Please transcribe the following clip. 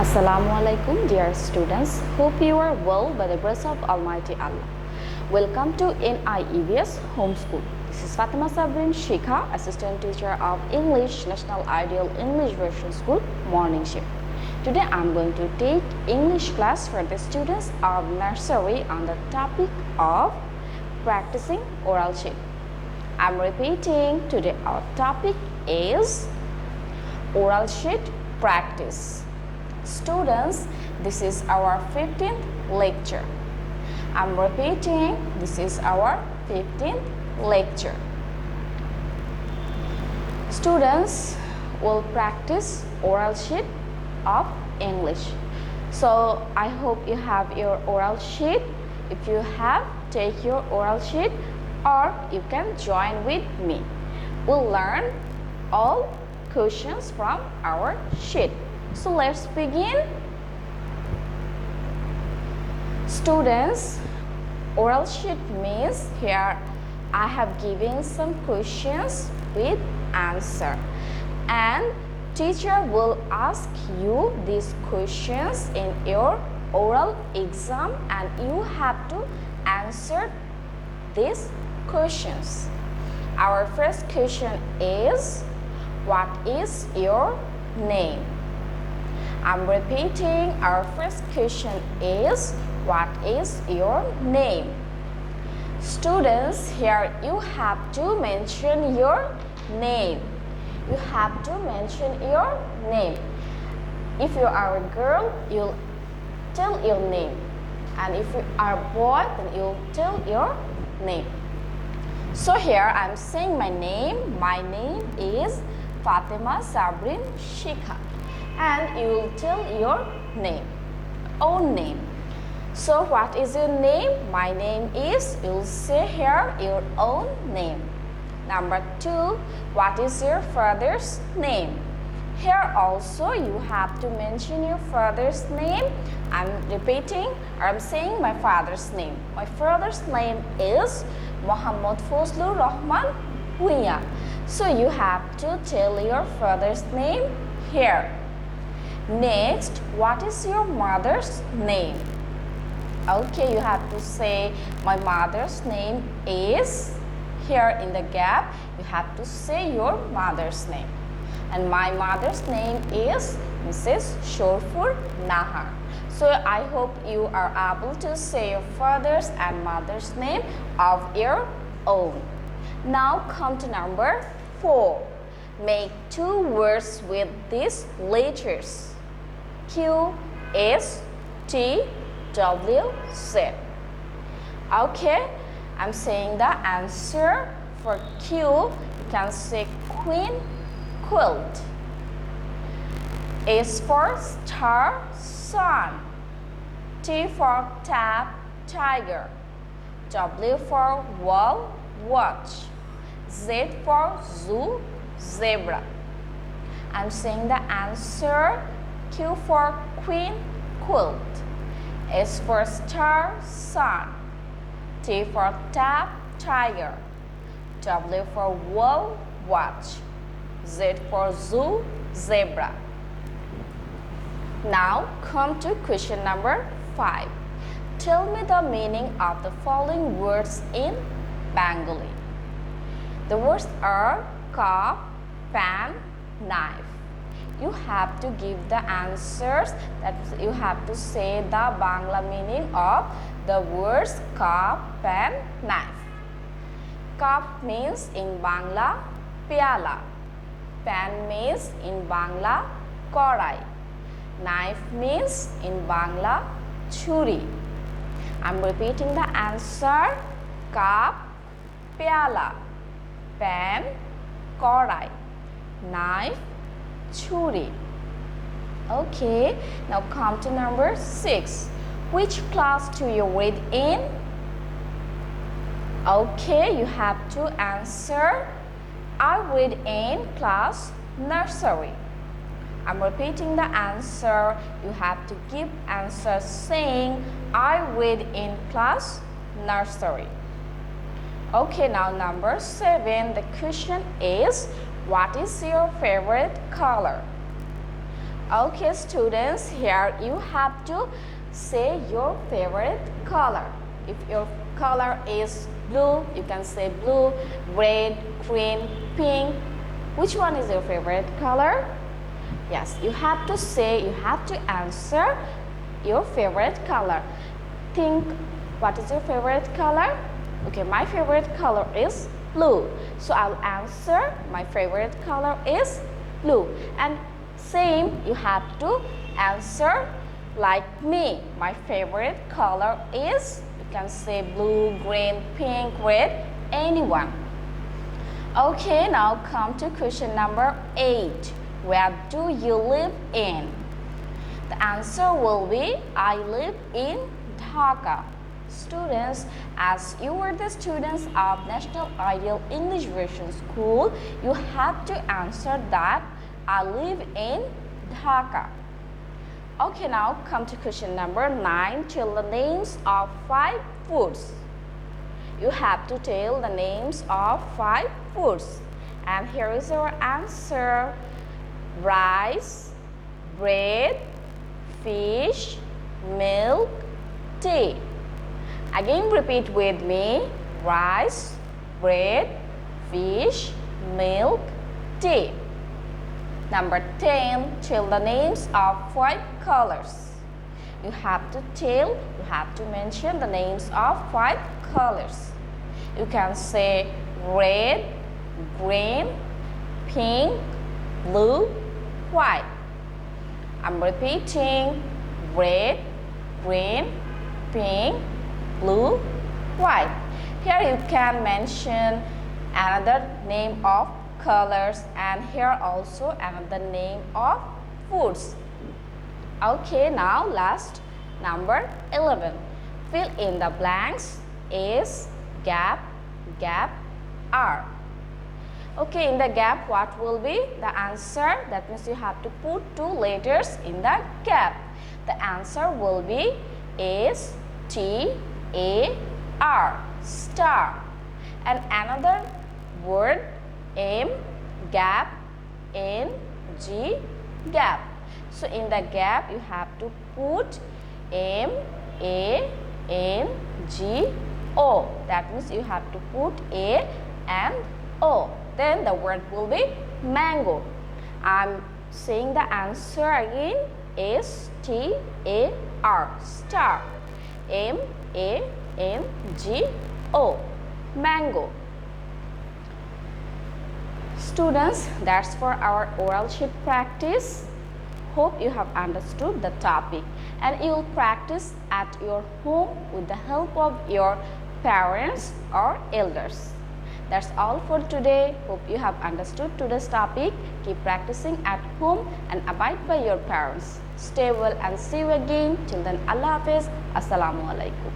Assalamu alaikum, dear students. Hope you are well by the grace of Almighty Allah. Welcome to NIEVS Homeschool. This is Fatema Sabrin, Shikha, Assistant Teacher of English, National Ideal English Version School, Morning Shift. Today I am going to take English class for the students of nursery on the topic of practicing oral sheet. I am repeating, today our topic is oral sheet practice. Students, this is our 15th lecture. I'm repeating, this is our 15th lecture. Students will practice oral sheet of English. So I hope you have your oral sheet. If you have, take your oral sheet or you can join with me. We'll learn all questions from our sheet. So let's begin. Students, oral sheet means here I have given some questions with answer, and teacher will ask you these questions in your oral exam and you have to answer these questions. Our first question is, what is your name? I'm repeating, our first question is, what is your name? Students, here you have to mention your name. You have to mention your name. If you are a girl, you'll tell your name. And if you are a boy, then you'll tell your name. So here I'm saying my name. My name is Fatema Sabrin Shikha. And you will tell your name, own name. So what is your name? My name is, you'll say here your own name. Number 2, what is your father's name? Here also you have to mention your father's name. I'm repeating, or I'm saying my father's name. My father's name is Muhammad Fazlur Rahman Huya. So you have to tell your father's name here. Next, what is your mother's name? Okay, you have to say my mother's name is, here in the gap, you have to say your mother's name. And my mother's name is Mrs. Shorfur Nahar. So I hope you are able to say your father's and mother's name of your own. Now come to number 4. Make 2 words with these letters. Q, S, T, W, Z. Okay, I'm saying the answer for Q. You can say queen, quilt. S for star, sun. T for tap, tiger. W for wall, watch. Z for zoo, zebra. I'm saying the answer. Q for queen, quilt. S for star, sun. T for tap, tiger. W for wall, watch. Z for zoo, zebra. Now come to question number 5. Tell me the meaning of the following words in Bengali. The words are cup, pan, knife. You have to give the answers, that you have to say the Bangla meaning of the words cup, pan, knife. Cup means in Bangla pyala. Pan means in Bangla korai. Knife means in Bangla churi. I'm repeating the answer. Cup, pyala, pan, korai, knife, churi. Okay, now come to number 6. Which class do you read in? Okay, you have to answer. I read in class nursery. I'm repeating the answer. You have to give answer saying I read in class nursery. Okay, now number 7. The question is, what is your favorite color? Okay, students, here you have to say your favorite color. If your color is blue, you can say blue, red, green, pink. Which one is your favorite color? Yes, you have to say, you have to answer your favorite color. Think, what is your favorite color? Okay, my favorite color is blue. So I'll answer my favorite color is blue. And same, you have to answer like me. My favorite color is, you can say blue, green, pink, red, anyone. Okay, now come to question number 8. Where do you live in? The answer will be, I live in Dhaka. Students, as you are the students of National Ideal English Version School, you have to answer that I live in Dhaka. Okay, now come to question number 9. Tell the names of 5 foods. You have to tell the names of 5 foods. And here is our answer. Rice, bread, fish, milk, tea. Again repeat with me. Rice, bread, fish, milk, tea. Number 10. Tell the names of 5 colors. You have to mention the names of 5 colors. You can say red, green, pink, blue, white. I'm repeating. Red, green, pink, blue, white. Here you can mention another name of colors, and here also another name of foods. Okay, now last, number 11. Fill in the blanks. Is, gap, gap, are. Okay, in the gap, what will be the answer? That means you have to put 2 letters in the gap. The answer will be is, T, A, R, star. And another word, M, gap, N, G, gap. So in the gap, you have to put M, A, N, G, O. That means you have to put A and O. Then the word will be mango. I'm saying the answer again. S, T, A, R, star. M, A, N, G, O. Mango. Students, that's for our oral sheet practice. Hope you have understood the topic, and you will practice at your home with the help of your parents or elders. That's all for today. Hope you have understood today's topic. Keep practicing at home and abide by your parents. Stay well and see you again. Till then, Allah Hafiz. Assalamu alaikum.